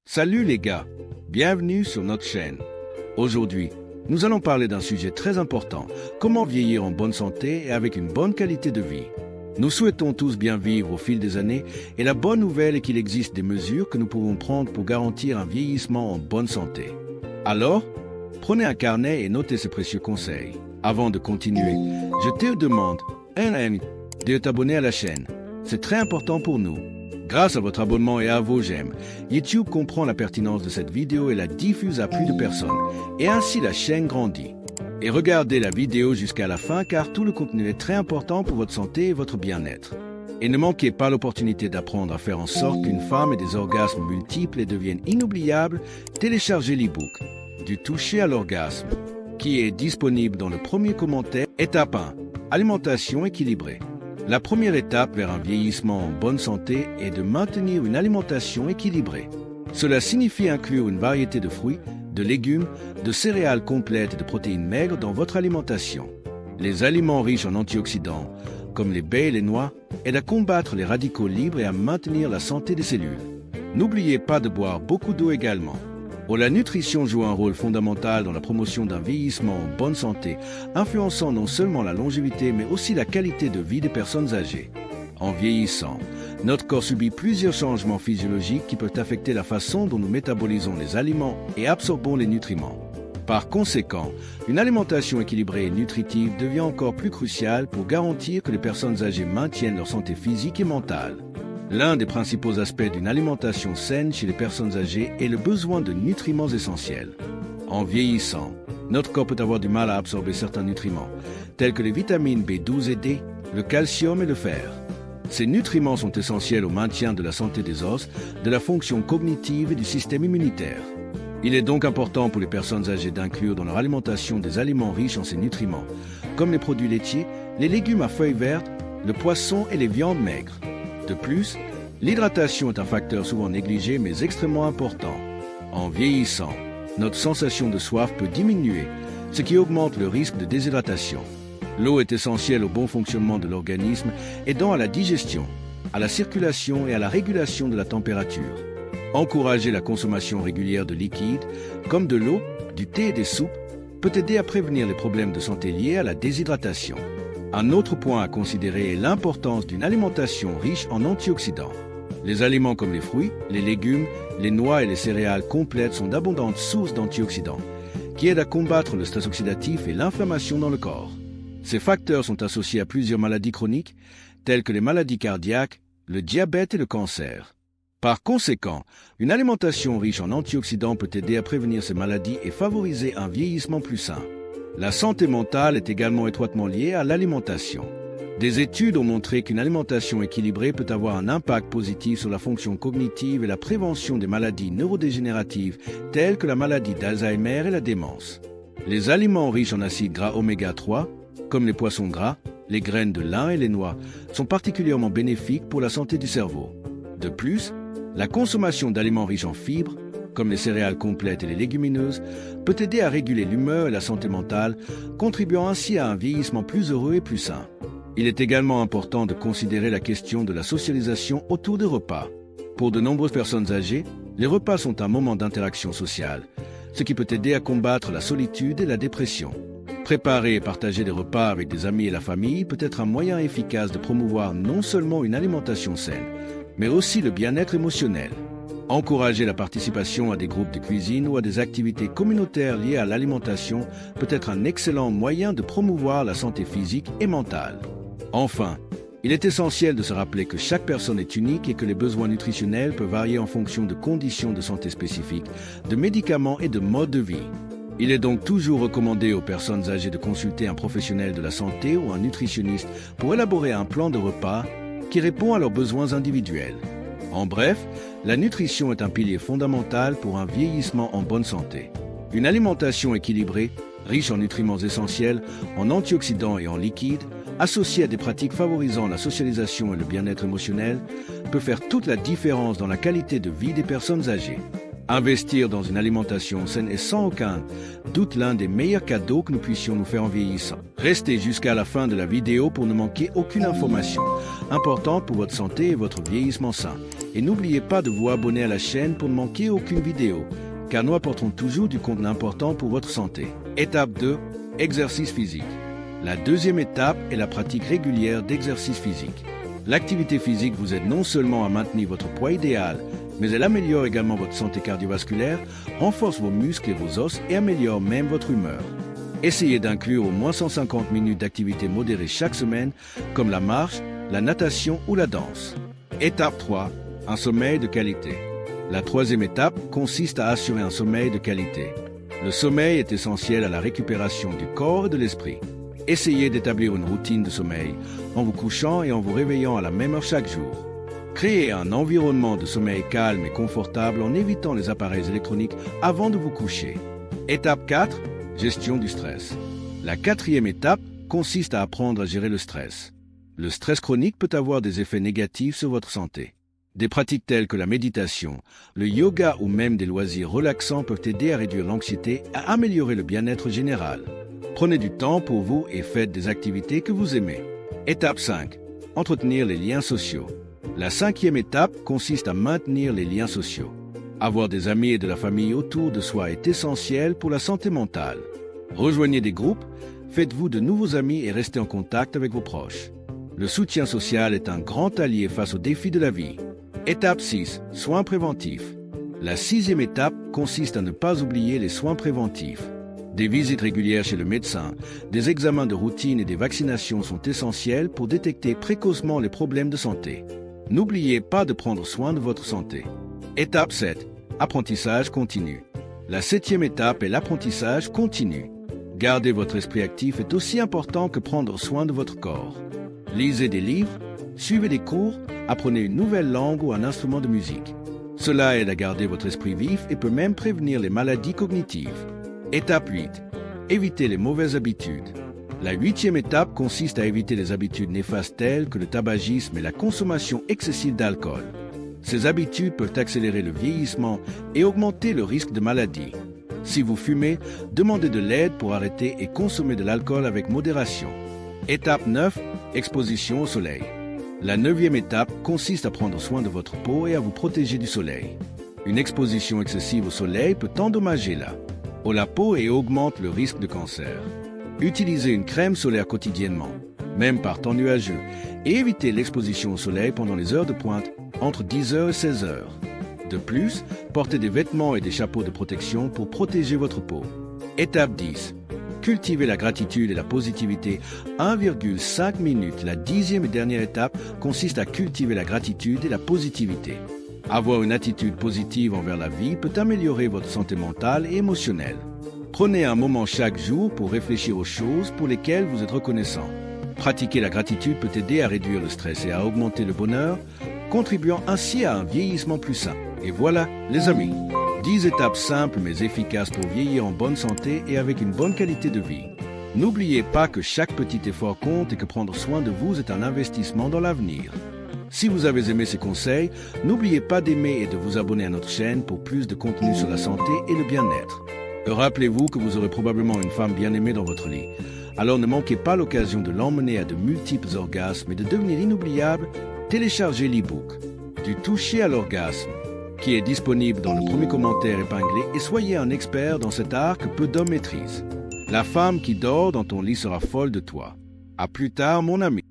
Salut les gars, bienvenue sur notre chaîne. Aujourd'hui, nous allons parler d'un sujet très important, comment vieillir en bonne santé et avec une bonne qualité de vie. Nous souhaitons tous bien vivre au fil des années et la bonne nouvelle est qu'il existe des mesures que nous pouvons prendre pour garantir un vieillissement en bonne santé. Alors, prenez un carnet et notez ces précieux conseils. Avant de continuer, je te demande de t'abonner à la chaîne. C'est très important pour nous. Grâce à votre abonnement et à vos j'aime, YouTube comprend la pertinence de cette vidéo et la diffuse à plus de personnes, et ainsi la chaîne grandit. Et regardez la vidéo jusqu'à la fin car tout le contenu est très important pour votre santé et votre bien-être. Et ne manquez pas l'opportunité d'apprendre à faire en sorte qu'une femme ait des orgasmes multiples et devienne inoubliable, téléchargez l'e-book « Du toucher à l'orgasme » qui est disponible dans le premier commentaire. Étape 1. Alimentation équilibrée. La première étape vers un vieillissement en bonne santé est de maintenir une alimentation équilibrée. Cela signifie inclure une variété de fruits, de légumes, de céréales complètes et de protéines maigres dans votre alimentation. Les aliments riches en antioxydants, comme les baies et les noix, aident à combattre les radicaux libres et à maintenir la santé des cellules. N'oubliez pas de boire beaucoup d'eau également. La nutrition joue un rôle fondamental dans la promotion d'un vieillissement en bonne santé, influençant non seulement la longévité mais aussi la qualité de vie des personnes âgées. En vieillissant, notre corps subit plusieurs changements physiologiques qui peuvent affecter la façon dont nous métabolisons les aliments et absorbons les nutriments. Par conséquent, une alimentation équilibrée et nutritive devient encore plus cruciale pour garantir que les personnes âgées maintiennent leur santé physique et mentale. L'un des principaux aspects d'une alimentation saine chez les personnes âgées est le besoin de nutriments essentiels. En vieillissant, notre corps peut avoir du mal à absorber certains nutriments, tels que les vitamines B12 et D, le calcium et le fer. Ces nutriments sont essentiels au maintien de la santé des os, de la fonction cognitive et du système immunitaire. Il est donc important pour les personnes âgées d'inclure dans leur alimentation des aliments riches en ces nutriments, comme les produits laitiers, les légumes à feuilles vertes, le poisson et les viandes maigres. De plus, l'hydratation est un facteur souvent négligé mais extrêmement important. En vieillissant, notre sensation de soif peut diminuer, ce qui augmente le risque de déshydratation. L'eau est essentielle au bon fonctionnement de l'organisme, aidant à la digestion, à la circulation et à la régulation de la température. Encourager la consommation régulière de liquides, comme de l'eau, du thé et des soupes, peut aider à prévenir les problèmes de santé liés à la déshydratation. Un autre point à considérer est l'importance d'une alimentation riche en antioxydants. Les aliments comme les fruits, les légumes, les noix et les céréales complètes sont d'abondantes sources d'antioxydants, qui aident à combattre le stress oxydatif et l'inflammation dans le corps. Ces facteurs sont associés à plusieurs maladies chroniques, telles que les maladies cardiaques, le diabète et le cancer. Par conséquent, une alimentation riche en antioxydants peut aider à prévenir ces maladies et favoriser un vieillissement plus sain. La santé mentale est également étroitement liée à l'alimentation. Des études ont montré qu'une alimentation équilibrée peut avoir un impact positif sur la fonction cognitive et la prévention des maladies neurodégénératives telles que la maladie d'Alzheimer et la démence. Les aliments riches en acides gras oméga 3, comme les poissons gras, les graines de lin et les noix, sont particulièrement bénéfiques pour la santé du cerveau. De plus, la consommation d'aliments riches en fibres, comme les céréales complètes et les légumineuses, peut aider à réguler l'humeur et la santé mentale, contribuant ainsi à un vieillissement plus heureux et plus sain. Il est également important de considérer la question de la socialisation autour des repas. Pour de nombreuses personnes âgées, les repas sont un moment d'interaction sociale, ce qui peut aider à combattre la solitude et la dépression. Préparer et partager des repas avec des amis et la famille peut être un moyen efficace de promouvoir non seulement une alimentation saine, mais aussi le bien-être émotionnel. Encourager la participation à des groupes de cuisine ou à des activités communautaires liées à l'alimentation peut être un excellent moyen de promouvoir la santé physique et mentale. Enfin, il est essentiel de se rappeler que chaque personne est unique et que les besoins nutritionnels peuvent varier en fonction de conditions de santé spécifiques, de médicaments et de modes de vie. Il est donc toujours recommandé aux personnes âgées de consulter un professionnel de la santé ou un nutritionniste pour élaborer un plan de repas qui répond à leurs besoins individuels. En bref, la nutrition est un pilier fondamental pour un vieillissement en bonne santé. Une alimentation équilibrée, riche en nutriments essentiels, en antioxydants et en liquides, associée à des pratiques favorisant la socialisation et le bien-être émotionnel, peut faire toute la différence dans la qualité de vie des personnes âgées. Investir dans une alimentation saine est sans aucun doute l'un des meilleurs cadeaux que nous puissions nous faire en vieillissant. Restez jusqu'à la fin de la vidéo pour ne manquer aucune information importante pour votre santé et votre vieillissement sain. Et n'oubliez pas de vous abonner à la chaîne pour ne manquer aucune vidéo, car nous apporterons toujours du contenu important pour votre santé. Étape 2. Exercice physique. La deuxième étape est la pratique régulière d'exercice physique. L'activité physique vous aide non seulement à maintenir votre poids idéal, mais elle améliore également votre santé cardiovasculaire, renforce vos muscles et vos os et améliore même votre humeur. Essayez d'inclure au moins 150 minutes d'activité modérée chaque semaine, comme la marche, la natation ou la danse. Étape 3. Un sommeil de qualité. La troisième étape consiste à assurer un sommeil de qualité. Le sommeil est essentiel à la récupération du corps et de l'esprit. Essayez d'établir une routine de sommeil en vous couchant et en vous réveillant à la même heure chaque jour. Créez un environnement de sommeil calme et confortable en évitant les appareils électroniques avant de vous coucher. Étape 4. Gestion du stress. La quatrième étape consiste à apprendre à gérer le stress. Le stress chronique peut avoir des effets négatifs sur votre santé. Des pratiques telles que la méditation, le yoga ou même des loisirs relaxants peuvent aider à réduire l'anxiété et à améliorer le bien-être général. Prenez du temps pour vous et faites des activités que vous aimez. Étape 5. Entretenir les liens sociaux. La cinquième étape consiste à maintenir les liens sociaux. Avoir des amis et de la famille autour de soi est essentiel pour la santé mentale. Rejoignez des groupes, faites-vous de nouveaux amis et restez en contact avec vos proches. Le soutien social est un grand allié face aux défis de la vie. Étape 6. Soins préventifs. La sixième étape consiste à ne pas oublier les soins préventifs. Des visites régulières chez le médecin, des examens de routine et des vaccinations sont essentiels pour détecter précocement les problèmes de santé. N'oubliez pas de prendre soin de votre santé. Étape 7. Apprentissage continu. La septième étape est l'apprentissage continu. Garder votre esprit actif est aussi important que prendre soin de votre corps. Lisez des livres, suivez des cours, apprenez une nouvelle langue ou un instrument de musique. Cela aide à garder votre esprit vif et peut même prévenir les maladies cognitives. Étape 8. Évitez les mauvaises habitudes. La huitième étape consiste à éviter les habitudes néfastes telles que le tabagisme et la consommation excessive d'alcool. Ces habitudes peuvent accélérer le vieillissement et augmenter le risque de maladie. Si vous fumez, demandez de l'aide pour arrêter et consommer de l'alcool avec modération. Étape 9. Exposition au soleil. La neuvième étape consiste à prendre soin de votre peau et à vous protéger du soleil. Une exposition excessive au soleil peut endommager la peau et augmente le risque de cancer. Utilisez une crème solaire quotidiennement, même par temps nuageux, et évitez l'exposition au soleil pendant les heures de pointe, entre 10h et 16h. De plus, portez des vêtements et des chapeaux de protection pour protéger votre peau. Étape 10. Cultivez la gratitude et la positivité. 1,5 minutes. La 10e et dernière étape consiste à cultiver la gratitude et la positivité. Avoir une attitude positive envers la vie peut améliorer votre santé mentale et émotionnelle. Prenez un moment chaque jour pour réfléchir aux choses pour lesquelles vous êtes reconnaissant. Pratiquer la gratitude peut aider à réduire le stress et à augmenter le bonheur, contribuant ainsi à un vieillissement plus sain. Et voilà, les amis, 10 étapes simples mais efficaces pour vieillir en bonne santé et avec une bonne qualité de vie. N'oubliez pas que chaque petit effort compte et que prendre soin de vous est un investissement dans l'avenir. Si vous avez aimé ces conseils, n'oubliez pas d'aimer et de vous abonner à notre chaîne pour plus de contenu sur la santé et le bien-être. Rappelez-vous que vous aurez probablement une femme bien aimée dans votre lit. Alors ne manquez pas l'occasion de l'emmener à de multiples orgasmes et de devenir inoubliable. Téléchargez l'e-book « Du toucher à l'orgasme » qui est disponible dans le premier commentaire épinglé et soyez un expert dans cet art que peu d'hommes maîtrisent. La femme qui dort dans ton lit sera folle de toi. À plus tard, mon ami.